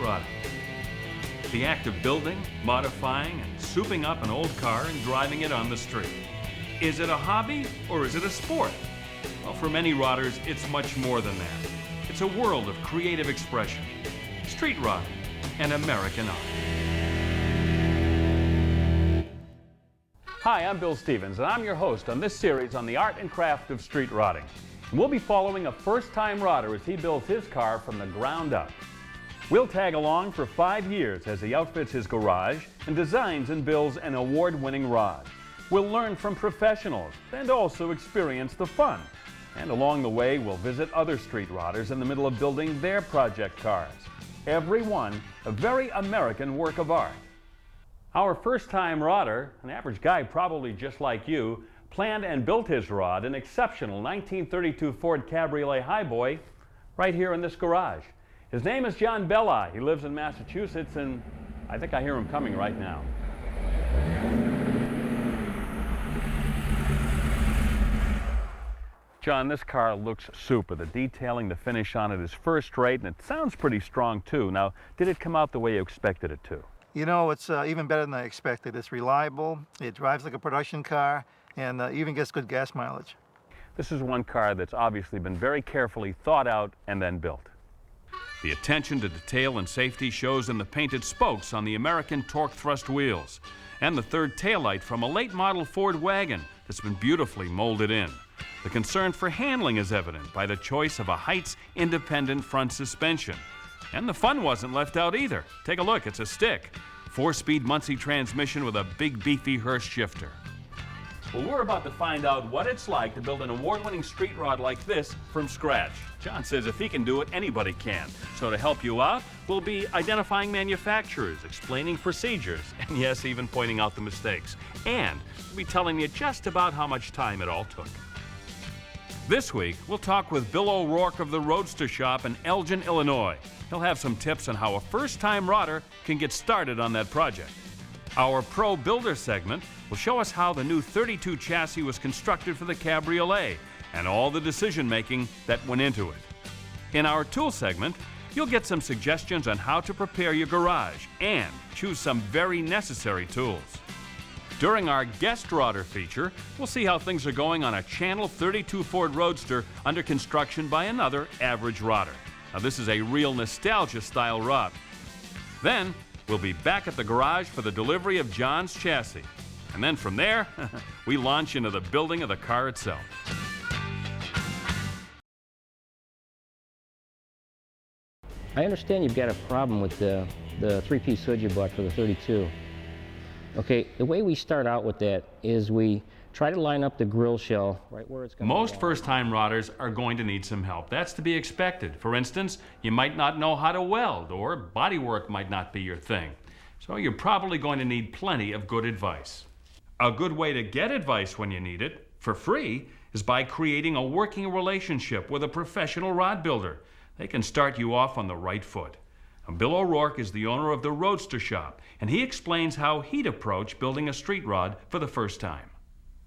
rodding. The act of building, modifying, and souping up an old car and driving it on the street. Is it a hobby or is it a sport? Well, for many rodders, it's much more than that. It's a world of creative expression. Street rodding, an American art. Hi, I'm Bill Stevens, and I'm your host on this series on the art and craft of street rodding. We'll be following a first-time rodder as he builds his car from the ground up. We'll tag along for 5 years as he outfits his garage and designs and builds an award-winning rod. We'll learn from professionals and also experience the fun. And along the way, we'll visit other street rodders in the middle of building their project cars. Every one a very American work of art. Our first-time rodder, an average guy probably just like you, planned and built his rod, an exceptional 1932 Ford Cabriolet Highboy, right here in this garage. His name is John Belli. He lives in Massachusetts, and I think I hear him coming right now. John, this car looks super. The detailing, the finish on it is first rate, and it sounds pretty strong too. Now, did it come out the way you expected it to? You know, it's even better than I expected. It's reliable, it drives like a production car, and even gets good gas mileage. This is one car that's obviously been very carefully thought out and then built. The attention to detail and safety shows in the painted spokes on the American torque thrust wheels, and the third taillight from a late model Ford wagon that's been beautifully molded in. The concern for handling is evident by the choice of a Heights independent front suspension. And the fun wasn't left out either. Take a look, it's a stick. 4-speed Muncie transmission with a big beefy Hurst shifter. Well, we're about to find out what it's like to build an award-winning street rod like this from scratch. John says if he can do it, anybody can. So to help you out, we'll be identifying manufacturers, explaining procedures, and yes, even pointing out the mistakes. And we'll be telling you just about how much time it all took. This week, we'll talk with Bill O'Rourke of the Roadster Shop in Elgin, Illinois. He'll have some tips on how a first-time rodder can get started on that project. Our Pro Builder segment will show us how the new 32 chassis was constructed for the Cabriolet and all the decision-making that went into it. In our Tool segment, you'll get some suggestions on how to prepare your garage and choose some very necessary tools. During our Guest Rodder feature, we'll see how things are going on a Channel 32 Ford Roadster under construction by another average rodder. Now, this is a real nostalgia-style rod. Then, we'll be back at the garage for the delivery of John's chassis. And then from there, we launch into the building of the car itself. I understand you've got a problem with the three-piece hood you bought for the 32. Okay, the way we start out with that is we try to line up the grill shell right where it's going to go. Most first-time rodders are going to need some help. That's to be expected. For instance, you might not know how to weld, or body work might not be your thing. So you're probably going to need plenty of good advice. A good way to get advice when you need it, for free, is by creating a working relationship with a professional rod builder. They can start you off on the right foot. Now, Bill O'Rourke is the owner of the Roadster Shop, and he explains how he'd approach building a street rod for the first time.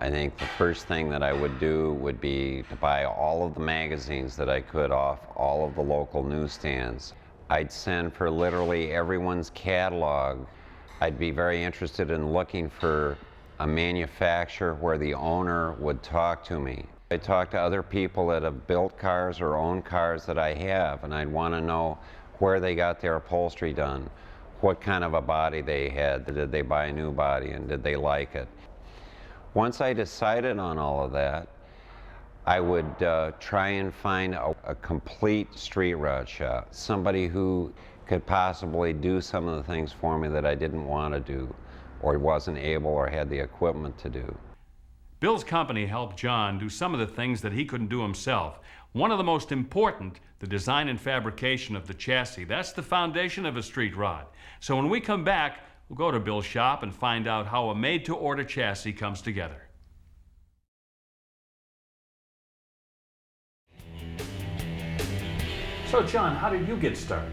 I think the first thing that I would do would be to buy all of the magazines that I could off all of the local newsstands. I'd send for literally everyone's catalog. I'd be very interested in looking for a manufacturer where the owner would talk to me. I talk to other people that have built cars or own cars that I have, and I'd want to know where they got their upholstery done, what kind of a body they had, did they buy a new body, and did they like it. Once I decided on all of that, I would try and find a complete street rod shop, somebody who could possibly do some of the things for me that I didn't want to do, or wasn't able or had the equipment to do. Bill's company helped John do some of the things that he couldn't do himself. One of the most important, the design and fabrication of the chassis. That's the foundation of a street rod. So when we come back, we'll go to Bill's shop and find out how a made-to-order chassis comes together. So, John, how did you get started?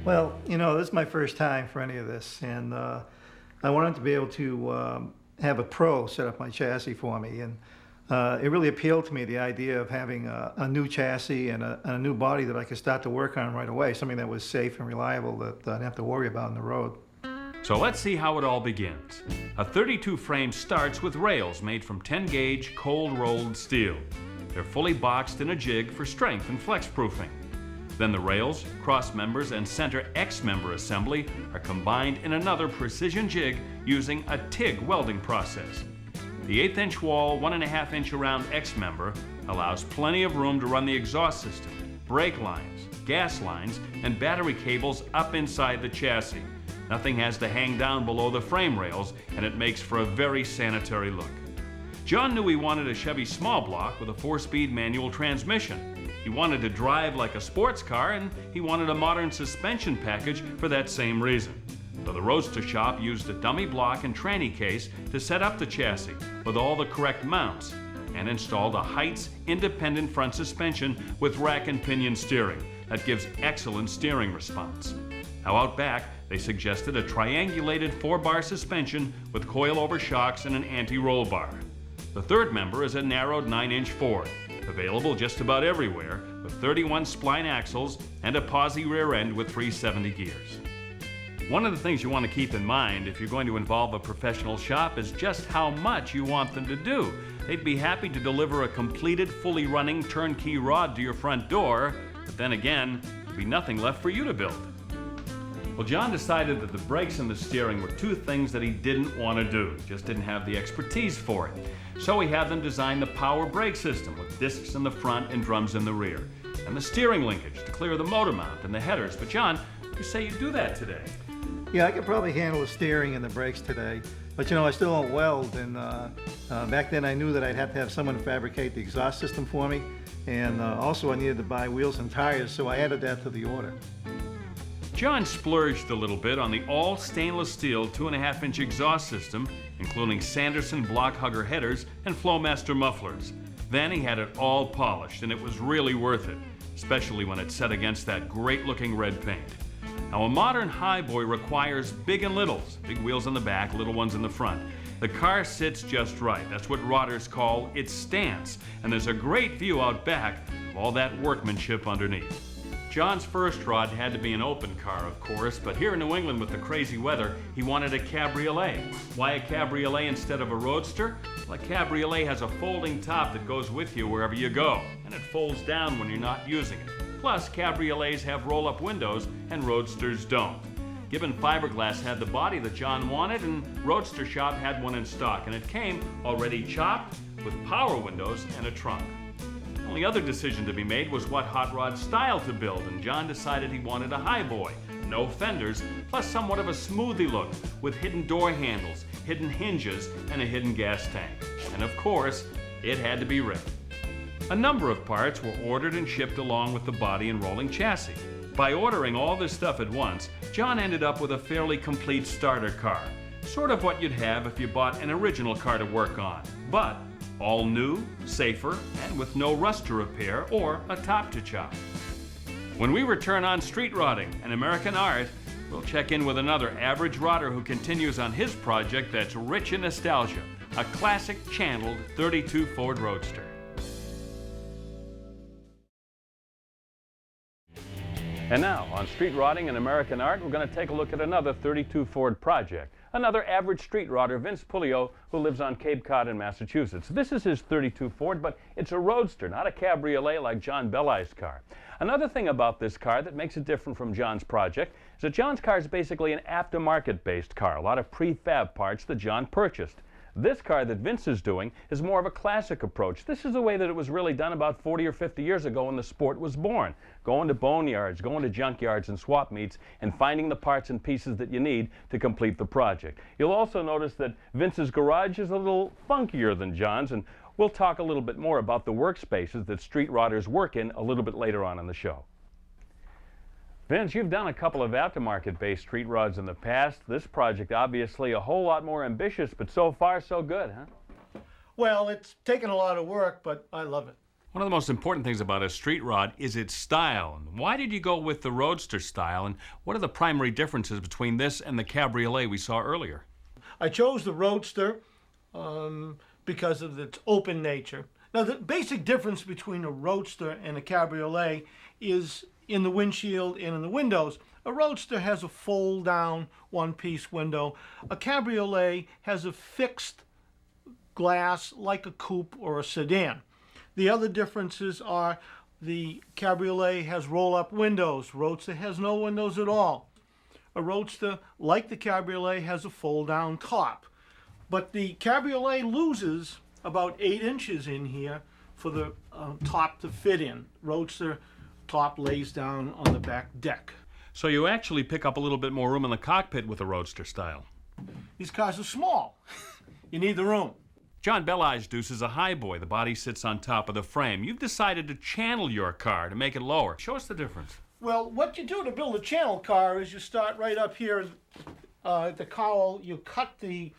Well, you know, this is my first time for any of this, and I wanted to be able to have a pro set up my chassis for me. And it really appealed to me, the idea of having a new chassis and a new body that I could start to work on right away, something that was safe and reliable that I didn't have to worry about on the road. So let's see how it all begins. A 32 frame starts with rails made from 10 gauge cold rolled steel. They're fully boxed in a jig for strength and flex proofing. Then the rails, cross members, and center X member assembly are combined in another precision jig using a TIG welding process. The 1/8 inch wall, 1.5 inch around X member allows plenty of room to run the exhaust system, brake lines, gas lines, and battery cables up inside the chassis. Nothing has to hang down below the frame rails, and it makes for a very sanitary look. John knew he wanted a Chevy small block with a 4-speed manual transmission. He wanted to drive like a sports car, and he wanted a modern suspension package for that same reason. So the Roadster shop used a dummy block and tranny case to set up the chassis with all the correct mounts, and installed a Heights independent front suspension with rack and pinion steering that gives excellent steering response. Now out back, they suggested a triangulated 4-bar suspension with coilover shocks and an anti-roll bar. The third member is a narrowed 9-inch Ford, available just about everywhere, with 31 spline axles and a posi rear end with 370 gears. One of the things you want to keep in mind if you're going to involve a professional shop is just how much you want them to do. They'd be happy to deliver a completed, fully running turnkey rod to your front door, but then again, there'd be nothing left for you to build. Well, John decided that the brakes and the steering were two things that he didn't want to do, just didn't have the expertise for it. So he had them design the power brake system with discs in the front and drums in the rear, and the steering linkage to clear the motor mount and the headers. But John, you say you do that today. Yeah, I could probably handle the steering and the brakes today, but I still don't weld, and back then I knew that I'd have to have someone fabricate the exhaust system for me, and also I needed to buy wheels and tires, so I added that to the order. John splurged a little bit on the all stainless steel 2.5 inch exhaust system, including Sanderson block hugger headers and Flowmaster mufflers. Then he had it all polished, and it was really worth it, especially when it's set against that great looking red paint. Now, a modern highboy requires big and littles, big wheels in the back, little ones in the front. The car sits just right. That's what rodders call its stance, and there's a great view out back of all that workmanship underneath. John's first rod had to be an open car, of course, but here in New England with the crazy weather, he wanted a cabriolet. Why a cabriolet instead of a roadster? Well, a cabriolet has a folding top that goes with you wherever you go, and it folds down when you're not using it. Plus, cabriolets have roll-up windows, and roadsters don't. Gibbon Fiberglass had the body that John wanted, and Roadster Shop had one in stock, and it came already chopped with power windows and a trunk. The only other decision to be made was what hot rod style to build, and John decided he wanted a highboy, no fenders, plus somewhat of a smoothie look with hidden door handles, hidden hinges, and a hidden gas tank. And of course, it had to be red. A number of parts were ordered and shipped along with the body and rolling chassis. By ordering all this stuff at once, John ended up with a fairly complete starter car, sort of what you'd have if you bought an original car to work on, but all new, safer, and with no rust to repair or a top to chop. When we return on Street Rodding and American Art, we'll check in with another average rodder who continues on his project that's rich in nostalgia, a classic channeled 32 Ford Roadster. And now, on Street Rodding and American Art, we're going to take a look at another 32 Ford project. Another average street rodder, Vince Pulio, who lives on Cape Cod in Massachusetts. This is his 32 Ford, but it's a roadster, not a cabriolet like John Belli's car. Another thing about this car that makes it different from John's project is that John's car is basically an aftermarket-based car, a lot of prefab parts that John purchased. This car that Vince is doing is more of a classic approach. This is the way that it was really done about 40 or 50 years ago when the sport was born. Going to boneyards, going to junkyards and swap meets, and finding the parts and pieces that you need to complete the project. You'll also notice that Vince's garage is a little funkier than John's, and we'll talk a little bit more about the workspaces that street rodders work in a little bit later on in the show. Vince, you've done a couple of aftermarket-based street rods in the past. This project, obviously, a whole lot more ambitious, but so far, so good, huh? Well, it's taken a lot of work, but I love it. One of the most important things about a street rod is its style. Why did you go with the roadster style, and what are the primary differences between this and the cabriolet we saw earlier? I chose the Roadster because of its open nature. Now, the basic difference between a Roadster and a Cabriolet is in the windshield and in the windows. A Roadster has a fold-down one-piece window. A Cabriolet has a fixed glass like a coupe or a sedan. The other differences are the Cabriolet has roll-up windows. Roadster has no windows at all. A Roadster, like the Cabriolet, has a fold-down top. But the Cabriolet loses about 8 inches in here for the top to fit in. Roadster top lays down on the back deck. So you actually pick up a little bit more room in the cockpit with a Roadster style. These cars are small. You need the room. John Belli's Deuce is a high boy. The body sits on top of the frame. You've decided to channel your car to make it lower. Show us the difference. Well, what you do to build a channel car is you start right up here at the cowl. You cut the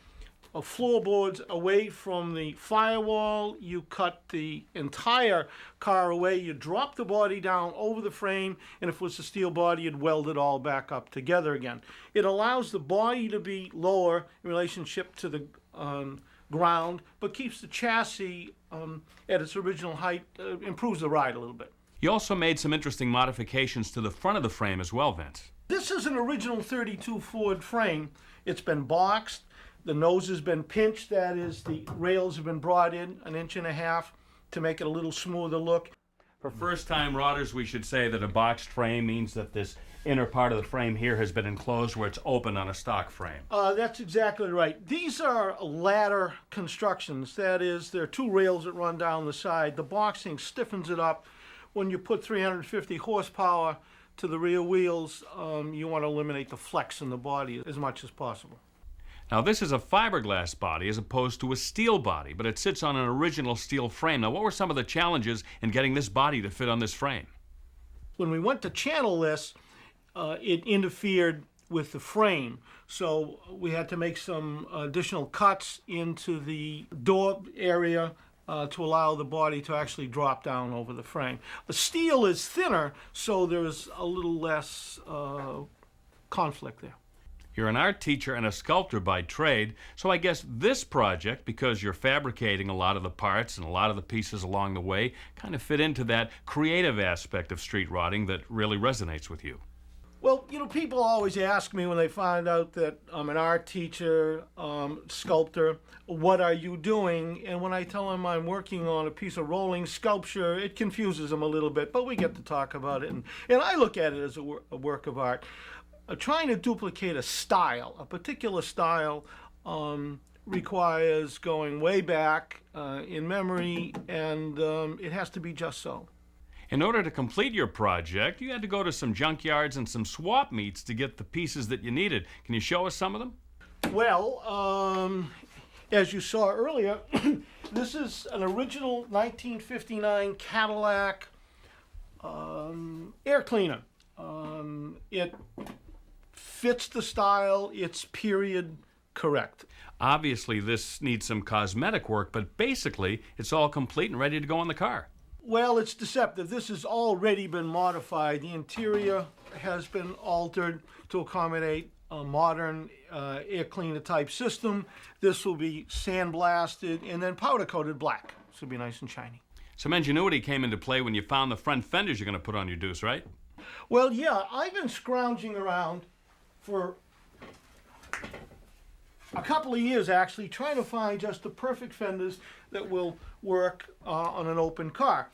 floorboards away from the firewall. You cut the entire car away. You drop the body down over the frame, and if it was a steel body, you'd weld it all back up together again. It allows the body to be lower in relationship to the ground, but keeps the chassis at its original height, improves the ride a little bit. You also made some interesting modifications to the front of the frame as well, Vince. This is an original 32 Ford frame. It's been boxed. The nose has been pinched. That is, the rails have been brought in 1.5 inches to make it a little smoother look. For first-time riders, we should say that a boxed frame means that this inner part of the frame here has been enclosed where it's open on a stock frame. That's exactly right. These are ladder constructions. That is, there are 2 rails that run down the side. The boxing stiffens it up. When you put 350 horsepower to the rear wheels, you want to eliminate the flex in the body as much as possible. Now, this is a fiberglass body as opposed to a steel body, but it sits on an original steel frame. Now, what were some of the challenges in getting this body to fit on this frame? When we went to channel this, it interfered with the frame. So we had to make some additional cuts into the door area to allow the body to actually drop down over the frame. The steel is thinner, so there's a little less conflict there. You're an art teacher and a sculptor by trade, so I guess this project, because you're fabricating a lot of the parts and a lot of the pieces along the way, kind of fit into that creative aspect of street rodding that really resonates with you. Well, you know, people always ask me when they find out that I'm an art teacher, sculptor, what are you doing? And when I tell them I'm working on a piece of rolling sculpture, it confuses them a little bit, but we get to talk about it. And I look at it as a work of art. Trying to duplicate a style, a particular style, requires going way back in memory, and it has to be just so. In order to complete your project, you had to go to some junkyards and some swap meets to get the pieces that you needed. Can you show us some of them? Well, as you saw earlier, this is an original 1959 Cadillac air cleaner. It fits the style, it's period correct. Obviously, this needs some cosmetic work, but basically, it's all complete and ready to go in the car. Well, it's deceptive. This has already been modified. The interior has been altered to accommodate a modern air cleaner type system. This will be sandblasted and then powder coated black. This will be nice and shiny. Some ingenuity came into play when you found the front fenders you're going to put on your Deuce, right? Well, yeah, I've been scrounging around for a couple of years, actually, trying to find just the perfect fenders that will work on an open car.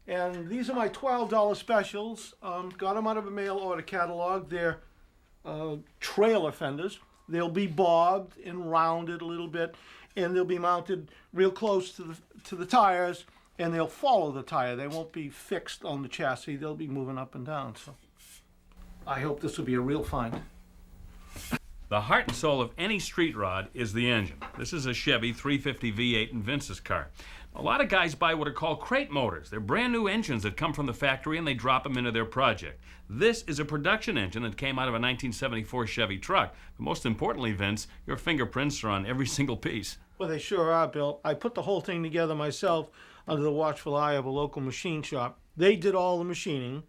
And these are my $12 specials. Got them out of a mail order catalog. They're trailer fenders. They'll be bobbed and rounded a little bit, and they'll be mounted real close to the tires, and they'll follow the tire. They won't be fixed on the chassis. They'll be moving up and down. So I hope this will be a real find. The heart and soul of any street rod is the engine. This is a Chevy 350 V8 in Vince's car. A lot of guys buy what are called crate motors. They're brand new engines that come from the factory and they drop them into their project. This is a production engine that came out of a 1974 Chevy truck. But most importantly, Vince, your fingerprints are on every single piece. Well, they sure are, Bill. I put the whole thing together myself under the watchful eye of a local machine shop. They did all the machining.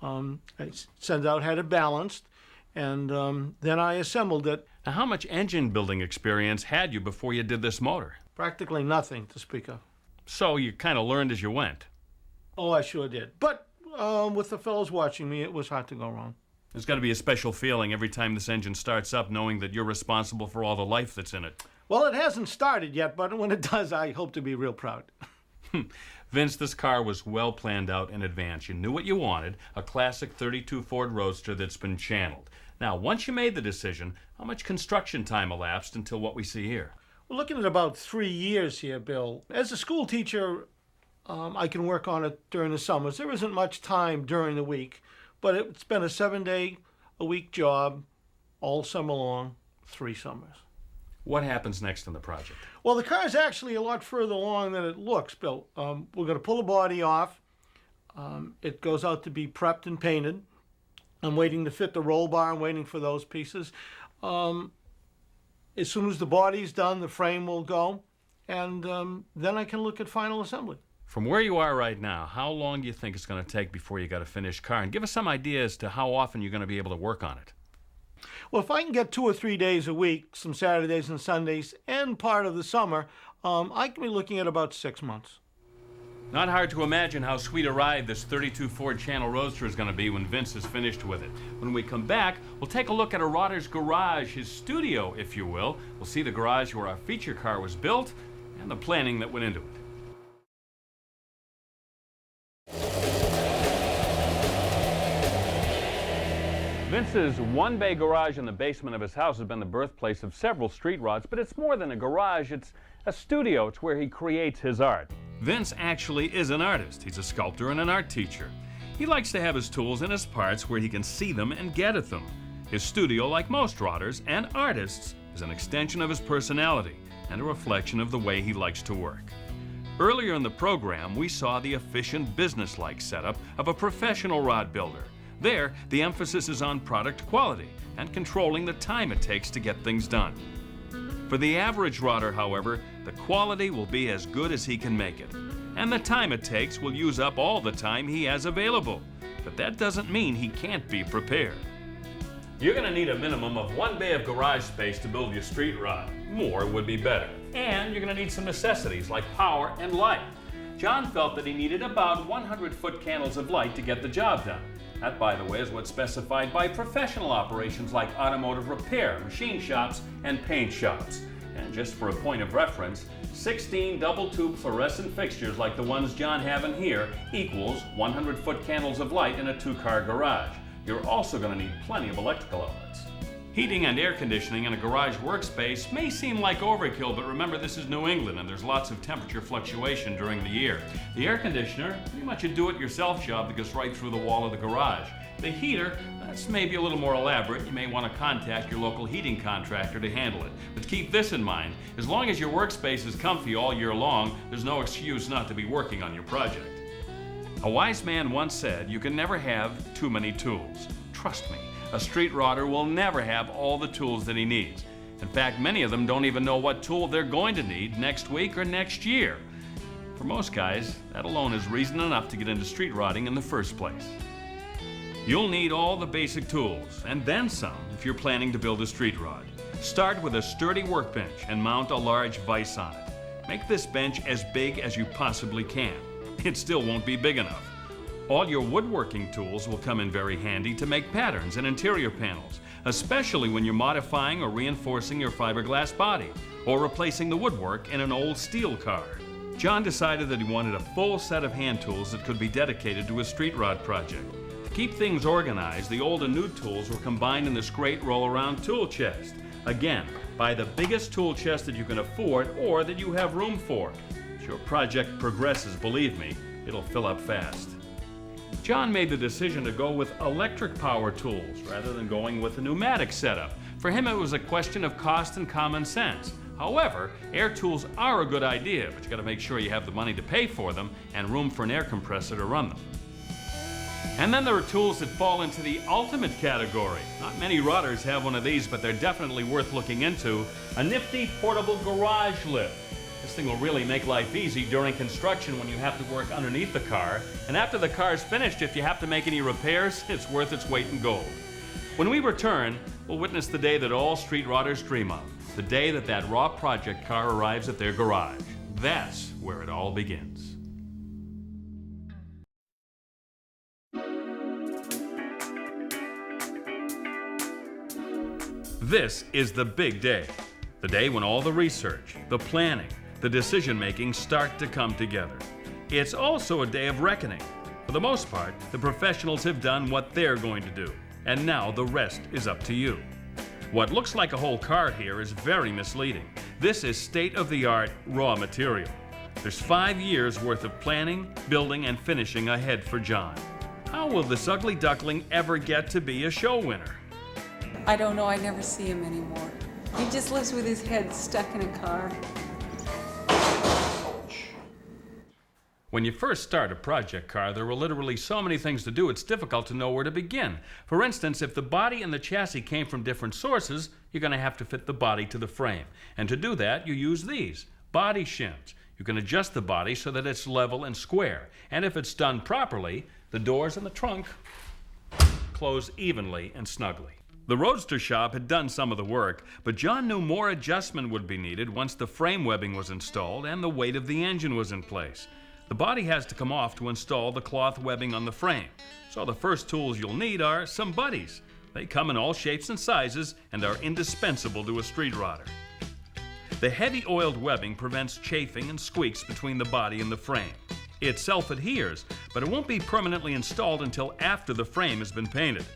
It sends out had it balanced. And then I assembled it. Now, how much engine building experience had you before you did this motor? Practically nothing to speak of. So you kind of learned as you went. Oh, I sure did. But with the fellows watching me, it was hard to go wrong. There's got to be a special feeling every time this engine starts up, knowing that you're responsible for all the life that's in it. Well, it hasn't started yet, but when it does, I hope to be real proud. Vince, this car was well planned out in advance. You knew what you wanted, a classic 32 Ford Roadster that's been channeled. Now, once you made the decision, how much construction time elapsed until what we see here? We're looking at about 3 years here, Bill. As a school teacher, I can work on it during the summers. There isn't much time during the week, but it's been a 7-day-a-week job all summer long, 3 summers. What happens next in the project? Well, the car is actually a lot further along than it looks, Bill. We're going to pull the body off. It goes out to be prepped and painted. I'm waiting to fit the roll bar. I'm waiting for those pieces. As soon as the body's done, the frame will go, and then I can look at final assembly. From where you are right now, how long do you think it's going to take before you got a finished car? And give us some idea as to how often you're going to be able to work on it. Well, if I can get 2 or 3 days a week, some Saturdays and Sundays, and part of the summer, I can be looking at about 6 months. Not hard to imagine how sweet a ride this 32 Ford Channel Roadster is going to be when Vince is finished with it. When we come back, we'll take a look at a Rodder's garage, his studio, if you will. We'll see the garage where our feature car was built and the planning that went into it. Vince's one-bay garage in the basement of his house has been the birthplace of several street rods, but it's more than a garage, it's a studio. It's where he creates his art. Vince actually is an artist. He's a sculptor and an art teacher. He likes to have his tools and his parts where he can see them and get at them. His studio, like most rodders and artists, is an extension of his personality and a reflection of the way he likes to work. Earlier in the program, we saw the efficient, business-like setup of a professional rod builder. There, the emphasis is on product quality and controlling the time it takes to get things done. For the average rodder, however, the quality will be as good as he can make it, and the time it takes will use up all the time he has available. But that doesn't mean he can't be prepared. You're going to need a minimum of 1 bay of garage space to build your street rod. More would be better. And you're going to need some necessities like power and light. John felt that he needed about 100-foot candles of light to get the job done. That, by the way, is what's specified by professional operations like automotive repair, machine shops, and paint shops. And just for a point of reference, 16 double-tube fluorescent fixtures like the ones John have in here equals 100-foot candles of light in a 2-car garage. You're also going to need plenty of electrical outlets. Heating and air conditioning in a garage workspace may seem like overkill, but remember this is New England and there's lots of temperature fluctuation during the year. The air conditioner, pretty much a do-it-yourself job that goes right through the wall of the garage. The heater, that's maybe a little more elaborate. You may want to contact your local heating contractor to handle it. But keep this in mind, as long as your workspace is comfy all year long, there's no excuse not to be working on your project. A wise man once said, you can never have too many tools. Trust me. A street rodder will never have all the tools that he needs. In fact, many of them don't even know what tool they're going to need next week or next year. For most guys, that alone is reason enough to get into street rodding in the first place. You'll need all the basic tools, and then some if you're planning to build a street rod. Start with a sturdy workbench and mount a large vise on it. Make this bench as big as you possibly can. It still won't be big enough. All your woodworking tools will come in very handy to make patterns and interior panels, especially when you're modifying or reinforcing your fiberglass body or replacing the woodwork in an old steel car. John decided that he wanted a full set of hand tools that could be dedicated to his street rod project. To keep things organized, the old and new tools were combined in this great roll-around tool chest. Again, buy the biggest tool chest that you can afford or that you have room for. As your project progresses, believe me, it'll fill up fast. John made the decision to go with electric power tools rather than going with a pneumatic setup. For him, it was a question of cost and common sense. However, air tools are a good idea, but you got to make sure you have the money to pay for them and room for an air compressor to run them. And then there are tools that fall into the ultimate category. Not many rodders have one of these, but they're definitely worth looking into. A nifty portable garage lift. This thing will really make life easy during construction when you have to work underneath the car. And after the car's finished, if you have to make any repairs, it's worth its weight in gold. When we return, we'll witness the day that all street rodders dream of. the day that that raw project car arrives at their garage. That's where it all begins. This is the big day. The day when all the research, the planning, the decision-making start to come together. It's also a day of reckoning. For the most part, the professionals have done what they're going to do, and now the rest is up to you. What looks like a whole car here is very misleading. This is state-of-the-art raw material. There's 5 years worth of planning, building, and finishing ahead for John. How will this ugly duckling ever get to be a show winner? I don't know, I never see him anymore. He just lives with his head stuck in a car. When you first start a project car, there are literally so many things to do, it's difficult to know where to begin. For instance, if the body and the chassis came from different sources, you're going to have to fit the body to the frame. And to do that, you use these, body shims. You can adjust the body so that it's level and square. And if it's done properly, the doors and the trunk close evenly and snugly. The Roadster shop had done some of the work, but John knew more adjustment would be needed once the frame webbing was installed and the weight of the engine was in place. The body has to come off to install the cloth webbing on the frame, so the first tools you'll need are some buddies. They come in all shapes and sizes and are indispensable to a street rodder. The heavy oiled webbing prevents chafing and squeaks between the body and the frame. It self-adheres, but it won't be permanently installed until after the frame has been painted.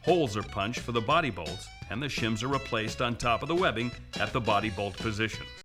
Holes are punched for the body bolts, and the shims are replaced on top of the webbing at the body bolt positions.